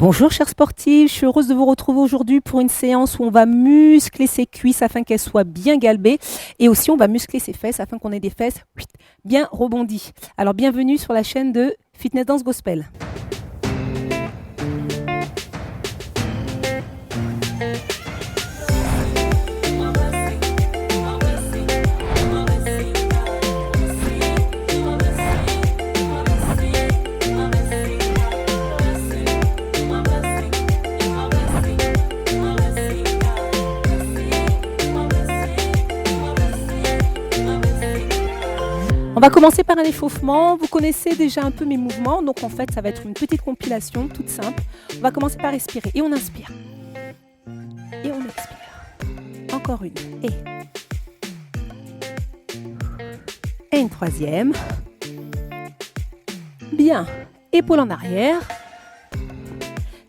Bonjour chers sportifs, je suis heureuse de vous retrouver aujourd'hui pour une séance où on va muscler ses cuisses afin qu'elles soient bien galbées et aussi on va muscler ses fesses afin qu'on ait des fesses bien rebondies. Alors bienvenue sur la chaîne de Fitness Dance Gospel. On va commencer par un échauffement. Vous connaissez déjà un peu mes mouvements, donc en fait, ça va être une petite compilation toute simple. On va commencer par respirer et on inspire. Et on expire. Encore une. Et une troisième. Bien. Épaule en arrière.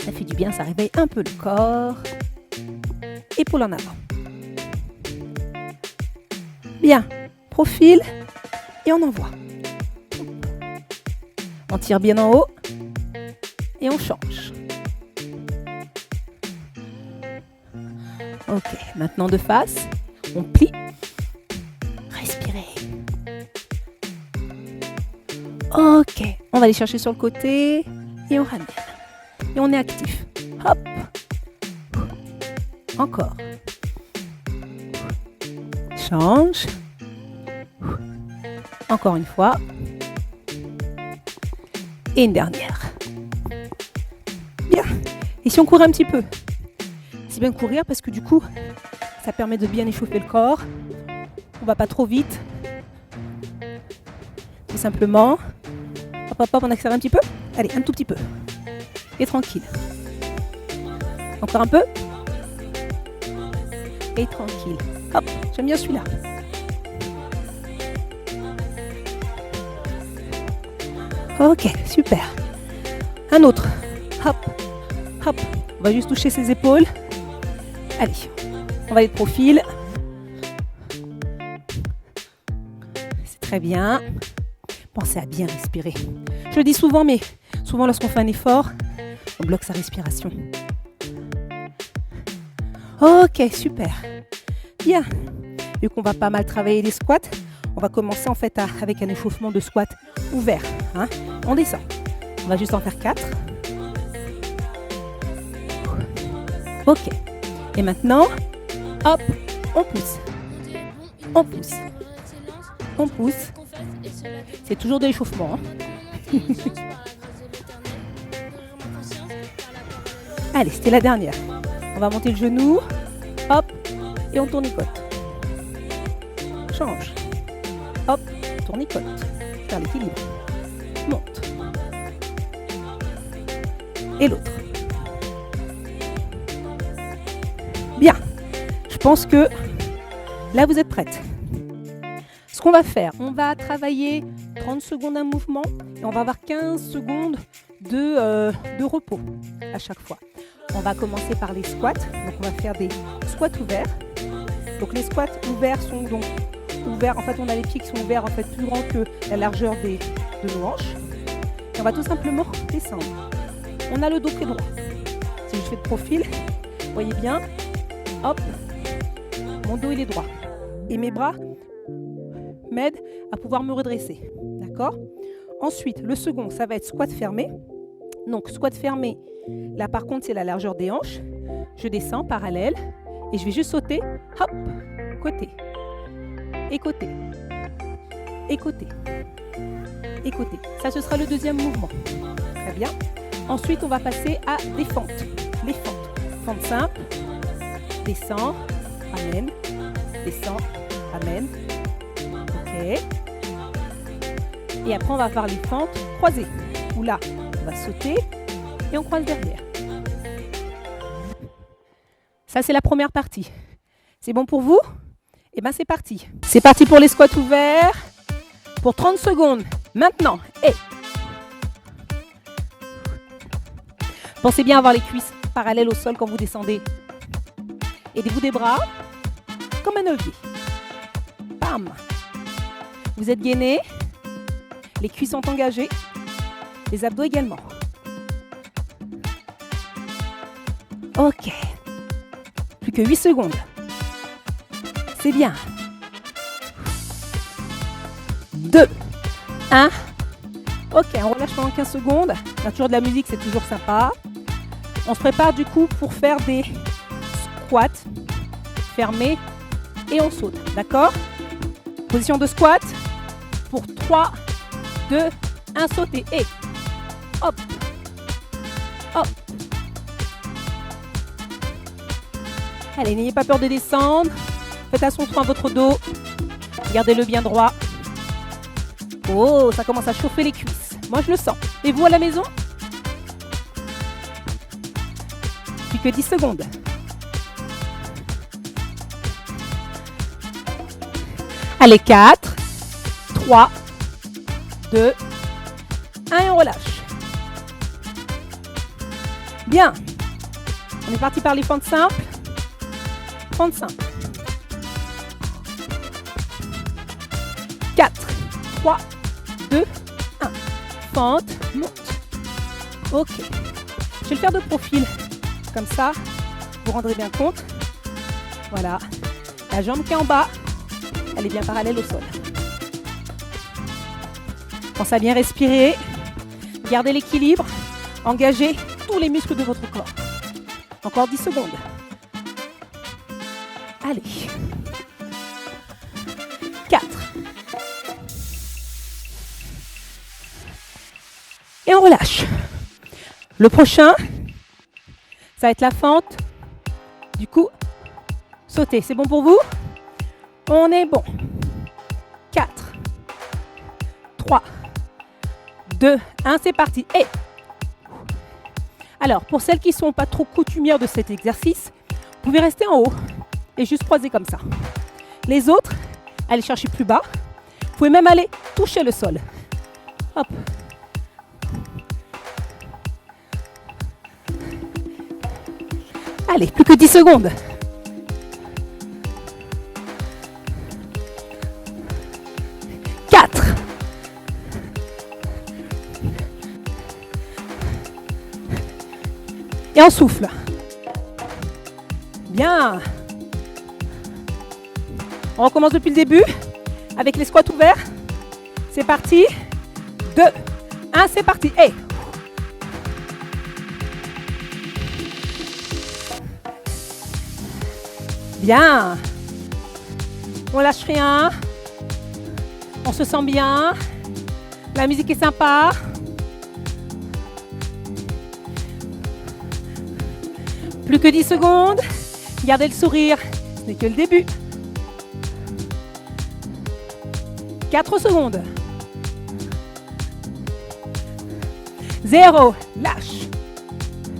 Ça fait du bien, ça réveille un peu le corps. Épaule en avant. Bien. Profil. Et on envoie. On tire bien en haut. Et on change. Ok, maintenant de face. On plie. Respirez. Ok, on va aller chercher sur le côté. Et on ramène. Et on est actif. Hop. Encore. Change. Encore une fois. Et une dernière. Bien. Et si on court un petit peu? C'est bien de courir parce que du coup, ça permet de bien échauffer le corps. On va pas trop vite. Tout simplement. Hop, hop, hop, on accélère un petit peu. Allez, un tout petit peu. Et tranquille. Encore un peu. Et tranquille. Hop, j'aime bien celui-là. Ok, super. Un autre. Hop, hop. On va juste toucher ses épaules. Allez, on va aller de profil. C'est très bien. Pensez à bien respirer. Je le dis souvent, mais souvent lorsqu'on fait un effort, on bloque sa respiration. Ok, super. Bien. Vu qu'on va pas mal travailler les squats, on va commencer en fait avec un échauffement de squat ouvert. Hein. On descend. On va juste en faire 4. Ok. Et maintenant, hop, on pousse. On pousse. On pousse. C'est toujours de l'échauffement. Hein. Allez, c'était la dernière. On va monter le genou. Hop. Et on tournicote. Change. Hop. Tournicote. Faire l'équilibre. Monte. Et l'autre. Bien. Je pense que là, vous êtes prête. Ce qu'on va faire, on va travailler 30 secondes un mouvement et on va avoir 15 secondes de repos à chaque fois. On va commencer par les squats. Donc, on va faire des squats ouverts. Donc, les squats ouverts sont donc ouverts. En fait, on a les pieds qui sont ouverts, en fait, plus grands que la largeur de nos hanches. Et on va tout simplement descendre. On a le dos très droit. Si je fais de profil, vous voyez bien, hop, mon dos il est droit. Et mes bras m'aident à pouvoir me redresser. D'accord? Ensuite, le second, ça va être squat fermé. Donc, squat fermé, là par contre, c'est la largeur des hanches. Je descends parallèle et je vais juste sauter, hop, côté, et côté, et côté, et côté. Ça, ce sera le deuxième mouvement. Très bien. Ensuite, on va passer à des fentes. Les fentes. Fente simple, descend, amène, descend, amène. Ok. Et après, on va faire les fentes croisées. Où là, on va sauter et on croise derrière. Ça, c'est la première partie. C'est bon pour vous? Eh bien, c'est parti. C'est parti pour les squats ouverts. Pour 30 secondes. Maintenant. Et pensez bien à avoir les cuisses parallèles au sol quand vous descendez. Aidez-vous des bras comme un levier. Bam. Vous êtes gainé. Les cuisses sont engagées. Les abdos également. Ok. Plus que 8 secondes. C'est bien. 2, 1. Ok, on relâche pendant 15 secondes. Il y a toujours de la musique, c'est toujours sympa. On se prépare du coup pour faire des squats fermés et on saute. D'accord? Position de squat pour 3, 2, 1, sauter. Et hop, hop. Allez, n'ayez pas peur de descendre. Faites attention à votre dos. Gardez-le bien droit. Oh, ça commence à chauffer les cuisses. Moi, je le sens. Et vous à la maison? Plus que 10 secondes. Allez, 4, 3, 2, 1 et on relâche. Bien. On est parti par les fentes simples. 35. 4, 3, 2, 1. Fente, monte. Ok. Je vais le faire de profil. Comme ça, vous vous rendrez bien compte. Voilà. La jambe qui est en bas, elle est bien parallèle au sol. Pensez à bien respirer. Gardez l'équilibre. Engagez tous les muscles de votre corps. Encore 10 secondes. Allez. 4. Et on relâche. Le prochain, ça va être la fente. Du coup, sauter. C'est bon pour vous? On est bon. 4, 3, 2, 1, c'est parti. Et alors, pour celles qui ne sont pas trop coutumières de cet exercice, vous pouvez rester en haut et juste croiser comme ça. Les autres, allez chercher plus bas. Vous pouvez même aller toucher le sol. Hop. Allez, plus que 10 secondes. Et on souffle. Bien. On recommence depuis le début avec les squats ouverts. C'est parti. 2, 1, c'est parti. Et bien. On lâche rien. On se sent bien. La musique est sympa. Plus que 10 secondes. Gardez le sourire. Ce n'est que le début. 4 secondes. 0. Lâche.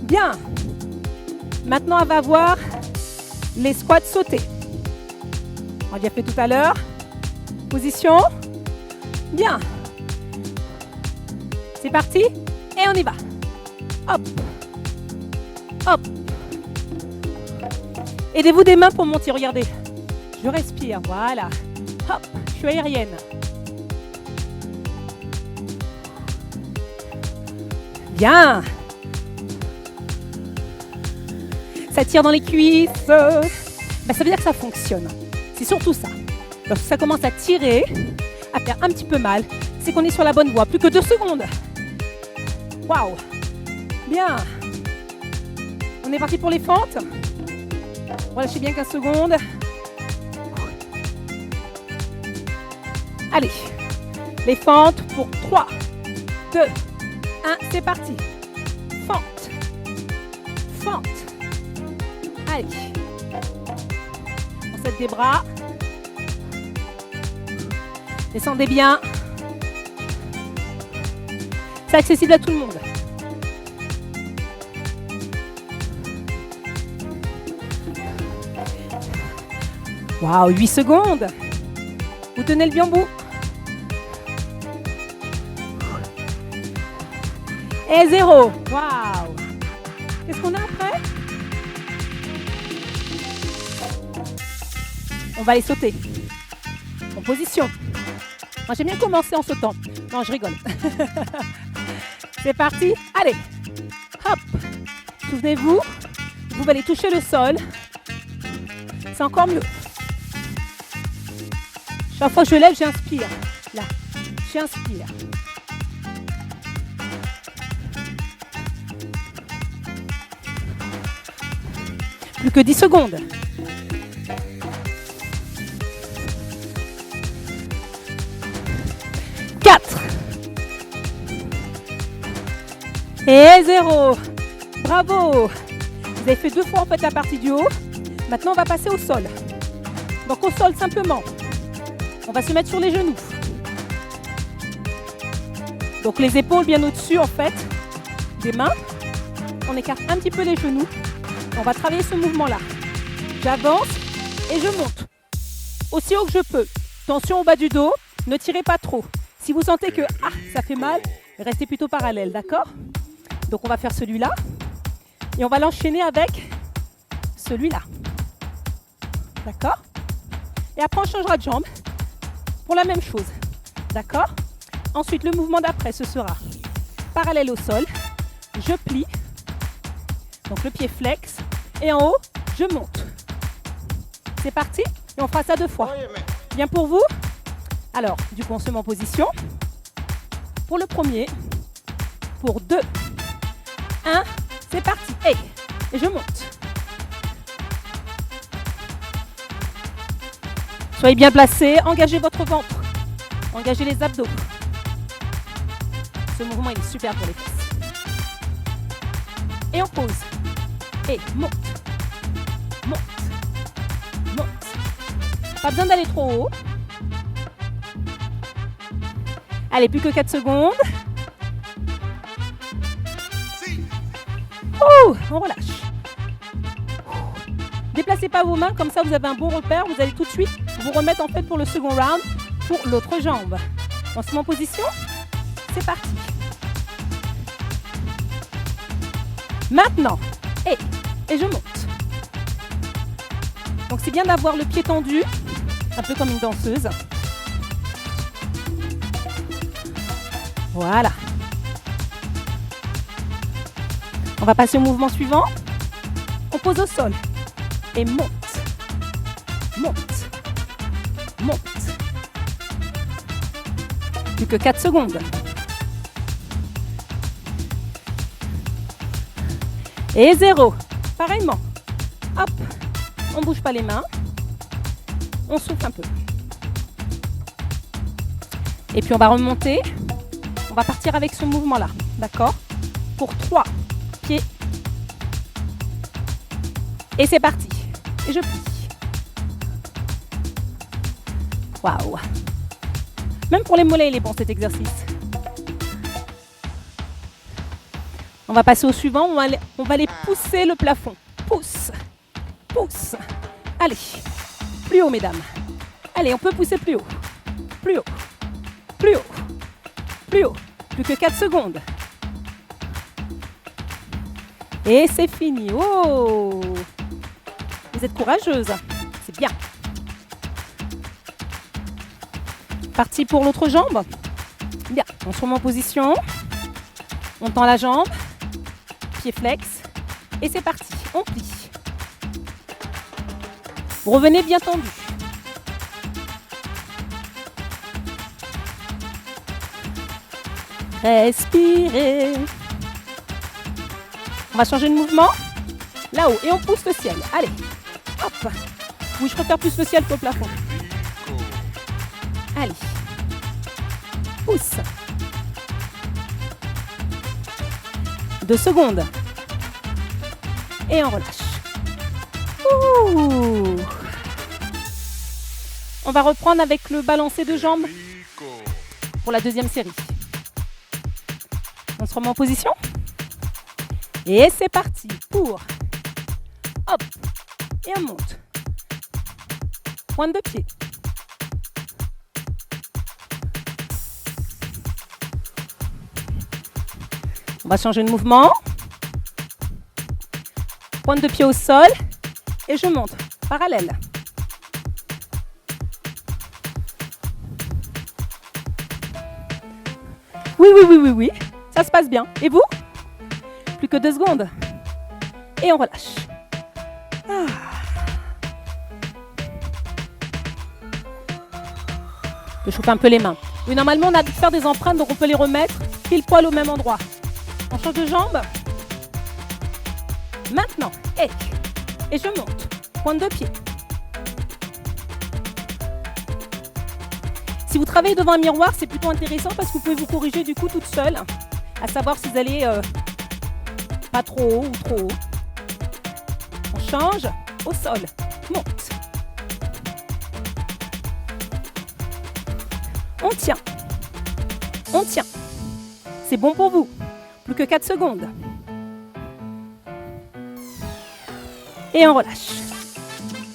Bien. Maintenant, on va voir les squats sautés. On l'a fait tout à l'heure. Position. Bien. C'est parti. Et on y va. Hop. Hop. Aidez-vous des mains pour monter. Regardez. Je respire. Voilà. Hop. Je suis aérienne. Bien. Ça tire dans les cuisses. Ça veut dire que ça fonctionne. C'est surtout ça. Lorsque ça commence à tirer, à faire un petit peu mal, c'est qu'on est sur la bonne voie. Plus que 2 secondes. Waouh. Bien. On est parti pour les fentes. Relâchez bien 15 secondes. Allez. Les fentes pour 3, 2, 1. C'est parti. Fente. Fente. Allez. On s'aide des bras. Descendez bien. C'est accessible à tout le monde. Waouh, 8 secondes. Vous tenez le bien bout. Et 0. Waouh. Qu'est-ce qu'on a après? On va les sauter. En position. Moi, j'aime bien commencer en sautant. Non, je rigole. C'est parti. Allez. Hop. Souvenez-vous, Vous allez toucher le sol. C'est encore mieux. Chaque fois que je lève, j'inspire. Là, j'inspire. Plus que 10 secondes. Et 0. Bravo. Vous avez fait 2 fois en fait la partie du haut. Maintenant, on va passer au sol. Donc au sol, simplement, on va se mettre sur les genoux. Donc les épaules bien au-dessus en fait des mains. On écarte un petit peu les genoux. On va travailler ce mouvement-là. J'avance et je monte. Aussi haut que je peux. Tension au bas du dos. Ne tirez pas trop. Si vous sentez que ça fait mal, restez plutôt parallèle, d'accord ? Donc on va faire celui-là. Et on va l'enchaîner avec celui-là. D'accord ? Et après on changera de jambe pour la même chose. D'accord ? Ensuite le mouvement d'après ce sera parallèle au sol. Je plie. Donc le pied flex. Et en haut, je monte. C'est parti ? Et on fera ça 2 fois. Bien pour vous ? Alors, du coup, on se met en position. Pour le premier. Pour 2. 1. C'est parti. Et je monte. Soyez bien placés. Engagez votre ventre. Engagez les abdos. Ce mouvement, il est super pour les fesses. Et on pose. Et monte. Monte. Monte. Pas besoin d'aller trop haut. Allez, plus que 4 secondes. On relâche. Déplacez pas vos mains, comme ça vous avez un bon repère. Vous allez tout de suite vous remettre en fait pour le second round, pour l'autre jambe. On se met en position. C'est parti. Maintenant, et je monte. Donc c'est bien d'avoir le pied tendu, un peu comme une danseuse. Voilà. On va passer au mouvement suivant. On pose au sol. Et monte. Monte. Monte. Plus que 4 secondes. Et 0. Pareillement. Hop. On ne bouge pas les mains. On souffle un peu. Et puis on va remonter. On va partir avec ce mouvement-là. D'accord ? Pour 3 pieds. Et c'est parti. Et je plie. Waouh. Même pour les mollets, il est bon cet exercice. On va passer au suivant. On va aller pousser le plafond. Pousse. Pousse. Allez. Plus haut, mesdames. Allez, on peut pousser plus haut. Plus haut. Plus haut. Plus haut. Plus que 4 secondes. Et c'est fini. Oh! Vous êtes courageuse. C'est bien. Parti pour l'autre jambe. Bien. On se remet en position. On tend la jambe. Pied flex. Et c'est parti. On plie. Revenez bien tendu. Respirez. On va changer de mouvement. Là-haut. Et on pousse le ciel. Allez. Hop. Oui, je préfère plus le ciel que le plafond. Allez. Pousse. 2 secondes. Et on relâche. Ouh. On va reprendre avec le balancé de jambes pour la deuxième série. On se remet en position. Et c'est parti pour hop. Et on monte. Pointe de pied. On va changer de mouvement. Pointe de pied au sol. Et je monte. Parallèle. Oui. Ça se passe bien. Et vous ? Plus que 2 secondes. Et on relâche. Je chauffe un peu les mains. Oui, normalement, on a dû faire des empreintes, donc on peut les remettre pile poil au même endroit. On change de jambe. Maintenant, et je monte. Pointe de pied. Si vous travaillez devant un miroir, c'est plutôt intéressant parce que vous pouvez vous corriger du coup toute seule, à savoir si vous allez pas trop haut ou trop haut. On change au sol. Monte. On tient. On tient. C'est bon pour vous. Plus que 4 secondes. Et on relâche.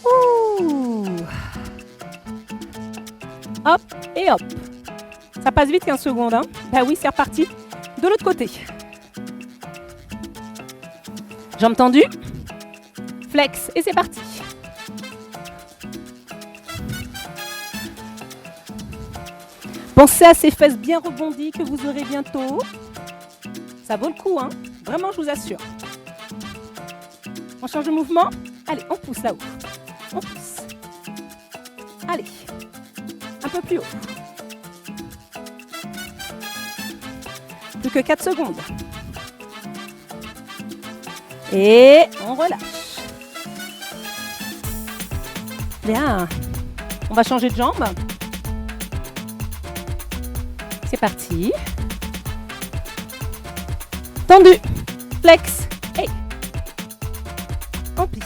Ouh. Hop et hop. Ça passe vite 15 secondes. Hein. Ben oui, c'est reparti. De l'autre côté. Jambes tendues. Flex et c'est parti. Pensez à ces fesses bien rebondies que vous aurez bientôt. Ça vaut le coup, hein. Vraiment, je vous assure. On change de mouvement. Allez, on pousse là-haut. On pousse. Allez. Un peu plus haut. Plus que 4 secondes. Et on relâche. Bien. On va changer de jambe. C'est parti. Tendu. Flex. Hey. On plie.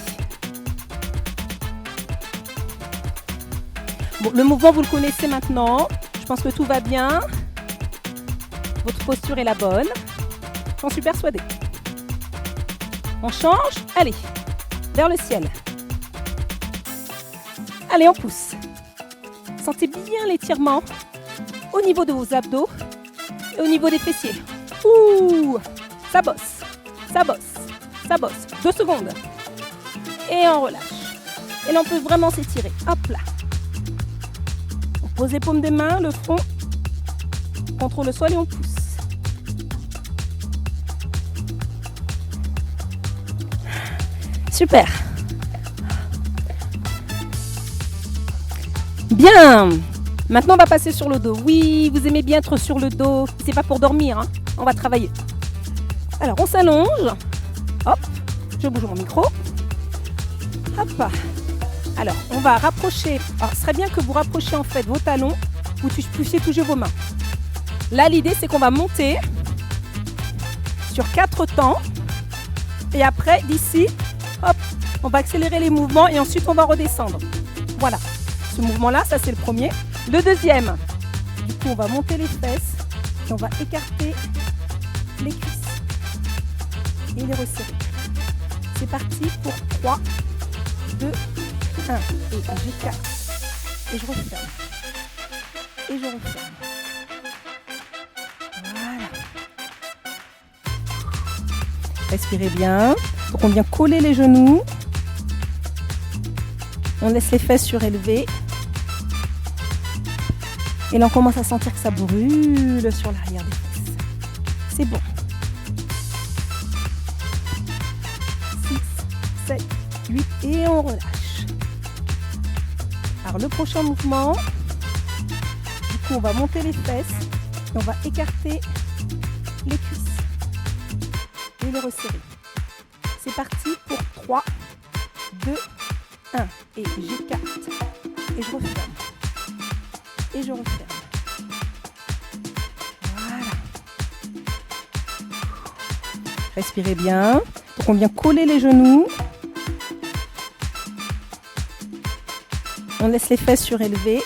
Bon, le mouvement, vous le connaissez maintenant. Je pense que tout va bien. Votre posture est la bonne. J'en suis persuadée. On change. Allez. Vers le ciel. Allez, on pousse. Sentez bien l'étirement au niveau de vos abdos et au niveau des fessiers. Ouh, ça bosse, ça bosse, ça bosse. 2 secondes. Et on relâche. Et là, on peut vraiment s'étirer. Hop là. On pose les paumes des mains, le front contre le sol et on pousse. Super. Bien. Maintenant, on va passer sur le dos. Oui, vous aimez bien être sur le dos. C'est pas pour dormir, hein. On va travailler. Alors, on s'allonge. Hop, je bouge mon micro. Hop. Alors, on va rapprocher. Alors, ce serait bien que vous rapprochiez en fait vos talons. Vous puissiez toucher vos mains. Là, l'idée, c'est qu'on va monter sur 4 temps. Et après, d'ici, hop, on va accélérer les mouvements et ensuite, on va redescendre. Voilà. Ce mouvement-là, ça, c'est le premier. Le deuxième, du coup, on va monter les fesses et on va écarter les cuisses et les resserrer. C'est parti pour 3, 2, 1. Et j'écarte. Et je referme. Et je referme. Voilà. Respirez bien. Donc on vient coller les genoux. On laisse les fesses surélevées. Et là, on commence à sentir que ça brûle sur l'arrière des fesses. C'est bon. 6, 7, 8 et on relâche. Alors, le prochain mouvement, du coup, on va monter les fesses et on va écarter les cuisses et les resserrer. C'est parti pour 3, 2, 1. Et j'écarte et je referme. Et je referme. Voilà. Respirez bien. Donc on vient coller les genoux. On laisse les fesses surélevées.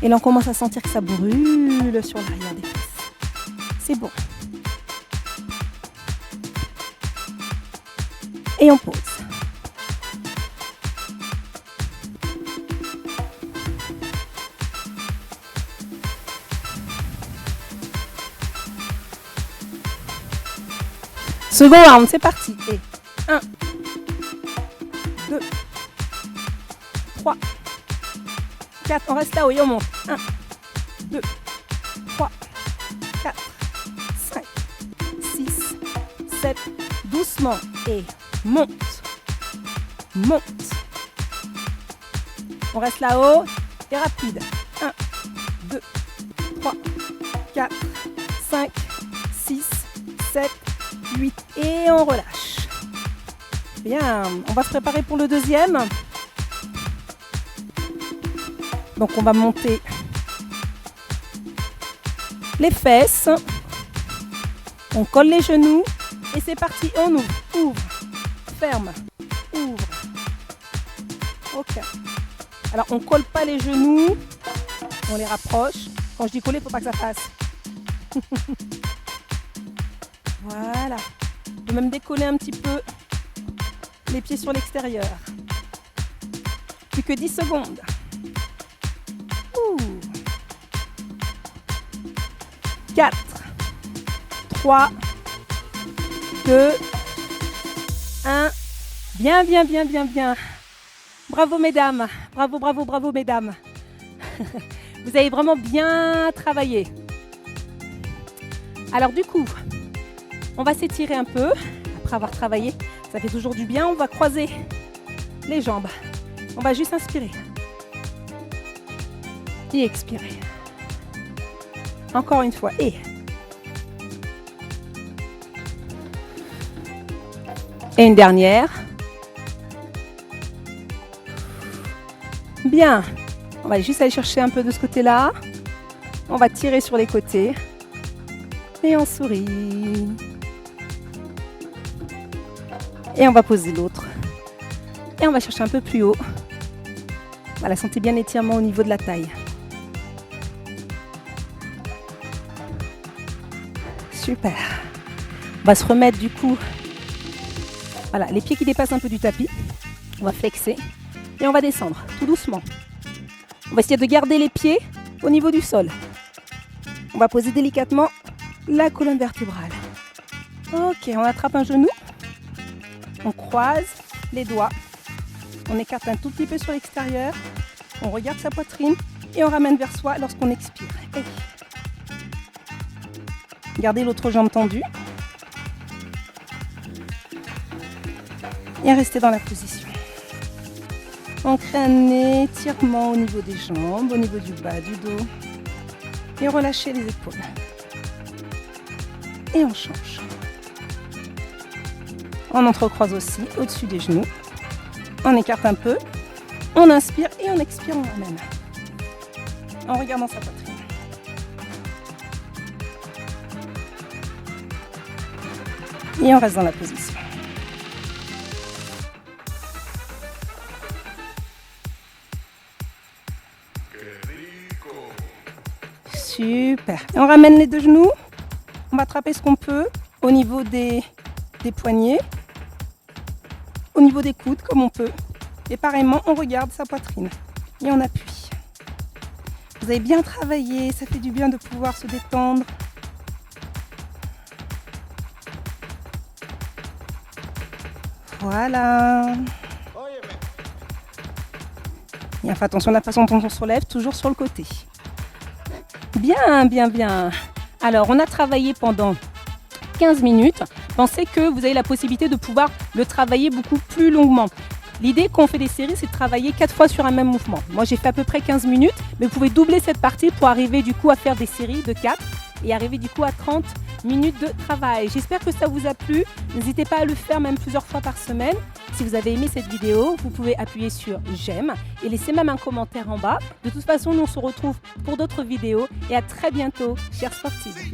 Et là on commence à sentir que ça brûle sur l'arrière des fesses. C'est bon. Et on pose. Second round, c'est parti. Et 1, 2, 3, 4. On reste là, oui, on monte. 1, 2, 3, 4, 5, 6, 7, doucement et monte, monte. On reste là-haut et rapide. 1, 2, 3, 4, 5, 6, 7, 8 et on relâche. Bien, on va se préparer pour le deuxième. Donc on va monter les fesses. On colle les genoux et c'est parti. On ouvre, ouvre, ferme, ouvre. Ok. Alors on ne colle pas les genoux, on les rapproche. Quand je dis coller, il ne faut pas que ça fasse. Voilà. Je peux même décoller un petit peu les pieds sur l'extérieur. Plus que 10 secondes. 4, 3, 2, 1. Bien, bien, bien, bien, bien. Bravo mesdames. Bravo, bravo, bravo mesdames. Vous avez vraiment bien travaillé. Alors du coup, on va s'étirer un peu. Après avoir travaillé, ça fait toujours du bien. On va croiser les jambes. On va juste inspirer. Et expirer. Encore une fois. Et une dernière. Bien. On va juste aller chercher un peu de ce côté-là. On va tirer sur les côtés. Et on sourit. Et on va poser l'autre. Et on va chercher un peu plus haut. Voilà, sentez bien l'étirement au niveau de la taille. Super. On va se remettre du coup. Voilà, les pieds qui dépassent un peu du tapis. On va flexer. Et on va descendre tout doucement. On va essayer de garder les pieds au niveau du sol. On va poser délicatement la colonne vertébrale. Ok, on attrape un genou. On croise les doigts. On écarte un tout petit peu sur l'extérieur. On regarde sa poitrine et on ramène vers soi lorsqu'on expire. Hey. Gardez l'autre jambe tendue. Et restez dans la position. On crée un étirement au niveau des jambes, au niveau du bas du dos. Et relâchez les épaules. Et on change. On entrecroise aussi au-dessus des genoux. On écarte un peu. On inspire et on expire, on ramène. En regardant sa poitrine. Et on reste dans la position. Super. Et on ramène les deux genoux. On va attraper ce qu'on peut au niveau des poignets, au niveau des coudes comme on peut. Et pareillement, on regarde sa poitrine et on appuie. Vous avez bien travaillé, ça fait du bien de pouvoir se détendre. Voilà. Et faites attention à la façon dont on se relève, toujours sur le côté. Bien, bien, bien. Alors, on a travaillé pendant 15 minutes. Pensez que vous avez la possibilité de pouvoir le travailler beaucoup plus longuement. L'idée quand on fait des séries, c'est de travailler 4 fois sur un même mouvement. Moi, j'ai fait à peu près 15 minutes, mais vous pouvez doubler cette partie pour arriver du coup à faire des séries de 4 et arriver du coup à 30 minutes de travail. J'espère que ça vous a plu. N'hésitez pas à le faire même plusieurs fois par semaine. Si vous avez aimé cette vidéo, vous pouvez appuyer sur j'aime et laisser même un commentaire en bas. De toute façon, nous on se retrouve pour d'autres vidéos et à très bientôt, chers sportifs.